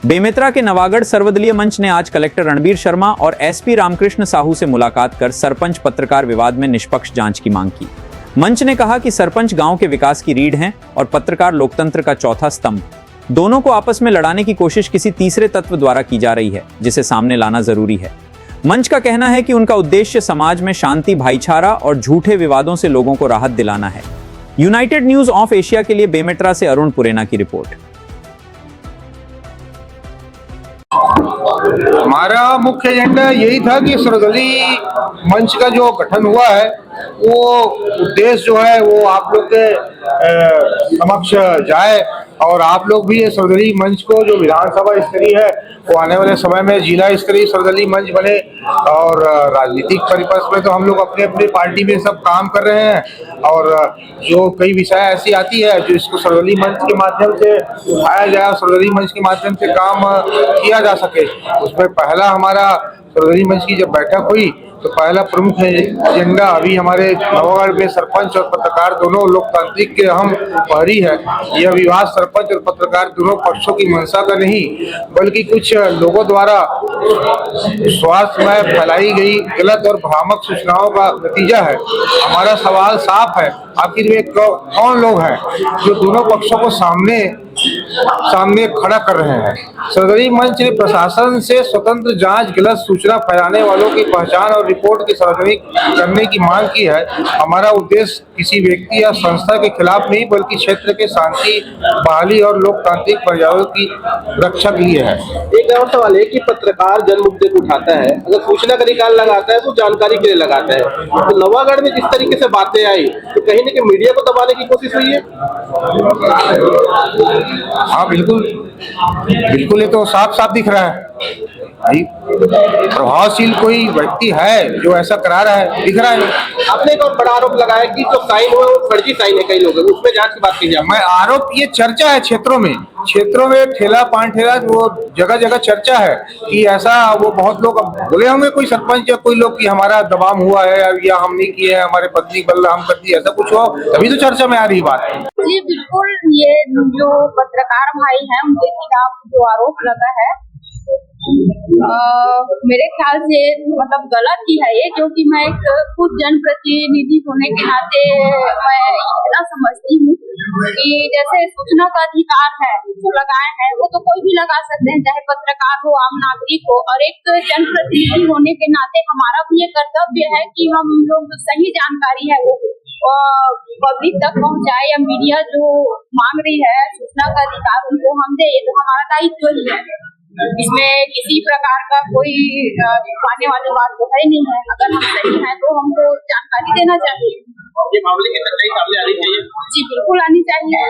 बेमेतरा के नवागढ़ सर्वदलीय मंच ने आज कलेक्टर रणबीर शर्मा और एसपी रामकृष्ण साहू से मुलाकात कर सरपंच पत्रकार विवाद में निष्पक्ष जांच की मांग की। मंच ने कहा कि सरपंच गांव के विकास की रीढ़ हैं और पत्रकार लोकतंत्र का चौथा स्तंभ। दोनों को आपस में लड़ाने की कोशिश किसी तीसरे तत्व द्वारा की जा रही है, जिसे सामने लाना जरूरी है। मंच का कहना है कि उनका उद्देश्य समाज में शांति, भाईचारा और झूठे विवादों से लोगों को राहत दिलाना है। यूनाइटेड न्यूज ऑफ एशिया के लिए बेमेतरा से अरुण पुरेना की रिपोर्ट। हमारा मुख्य एजेंडा यही था कि सर्वदलीय मंच का जो गठन हुआ है वो उद्देश्य जो है वो आप लोग के समक्ष जाए और आप लोग भी ये सर्वदलीय मंच को जो विधानसभा स्तरीय है वो आने वाले समय में जिला स्तरीय सर्वदलीय मंच बने। और राजनीतिक परिपथ में तो हम लोग अपने अपने पार्टी में सब काम कर रहे हैं और जो कई विषय ऐसी आती है जो इसको सर्वदलीय मंच के माध्यम से उठाया जाए, सर्वदलीय मंच के माध्यम से काम किया जा सके। उसमें पहला हमारा सर्वदलीय मंच की जब बैठक हुई तो पहला प्रमुख एजेंडा अभी हमारे नवागढ़ में सरपंच और पत्रकार दोनों लोकतांत्रिक के अहम पहरी है। यह विवाद सरपंच और पत्रकार दोनों पक्षों की मंशा का नहीं बल्कि कुछ लोगों द्वारा स्वास्थ्य में फैलाई गई गलत और भ्रामक सूचनाओं का नतीजा है। हमारा सवाल साफ है, आखिर वे कौन लोग हैं जो दोनों पक्षों को सामने खड़ा कर रहे हैं। सर्वदलीय मंच ने प्रशासन से स्वतंत्र जांच, गलत सूचना फैलाने वालों की पहचान और रिपोर्ट की सार्वजनिक करने की मांग की है। हमारा उद्देश्य किसी व्यक्ति या संस्था के खिलाफ नहीं बल्कि क्षेत्र के शांति, बहाली और लोकतांत्रिक मर्यादाओं की रक्षा के लिए है। एक और सवाल है कि पत्रकार जन मुद्दे को उठाता है, अगर सूचना का निकाल लगाता है तो जानकारी के लिए लगाता है। तो नवागढ़ में जिस तरीके से बातें आई तो कहीं न कहीं मीडिया को दबाने की कोशिश हुई है। हाँ बिल्कुल, ये तो साफ साफ दिख रहा है। प्रभावशील कोई व्यक्ति है जो ऐसा करा रहा है, दिख रहा है। आपने एक और बड़ा आरोप लगाया कि जो साइन हुआ वो फर्जी साइन है, कई लोग उसमें जांच की बात की जाए। मैं आरोप, ये चर्चा है क्षेत्रों में ठेला पान ठेला वो जगह जगह चर्चा है कि ऐसा वो बहुत लोग बोले होंगे, कोई सरपंच या कोई लोग कि हमारा दबाव हुआ है या हम नहीं किए हैं, हमारे पत्नी बलराम कर दी, ऐसा कुछ हो तभी तो चर्चा में आ रही बात। जी बिल्कुल, ये जो पत्रकार भाई हैं उनके खिलाफ जो आरोप लगा है मेरे ख्याल से मतलब गलत ही है ये, क्योंकि मैं एक खुद जनप्रतिनिधि होने के नाते मैं इतना समझती हूँ कि जैसे सूचना का अधिकार है जो लगाए हैं वो तो कोई भी लगा सकते हैं, चाहे पत्रकार हो, आम नागरिक हो। और एक जनप्रतिनिधि होने के नाते हमारा भी ये कर्तव्य है कि हम लोग सही जानकारी है वो पब्लिक तक पहुँचाए या मीडिया जो मांग रही है सूचना का अधिकार उनको हम दे, ये तो हमारा दायित्व ही है। इसमें किसी प्रकार का कोई छुपाने वाली बात तो है नहीं है। अगर हम सही हैं तो हमको जानकारी देना चाहिए। ये मामले की सच्चाई सामने आनी चाहिए। जी बिल्कुल आनी चाहिए।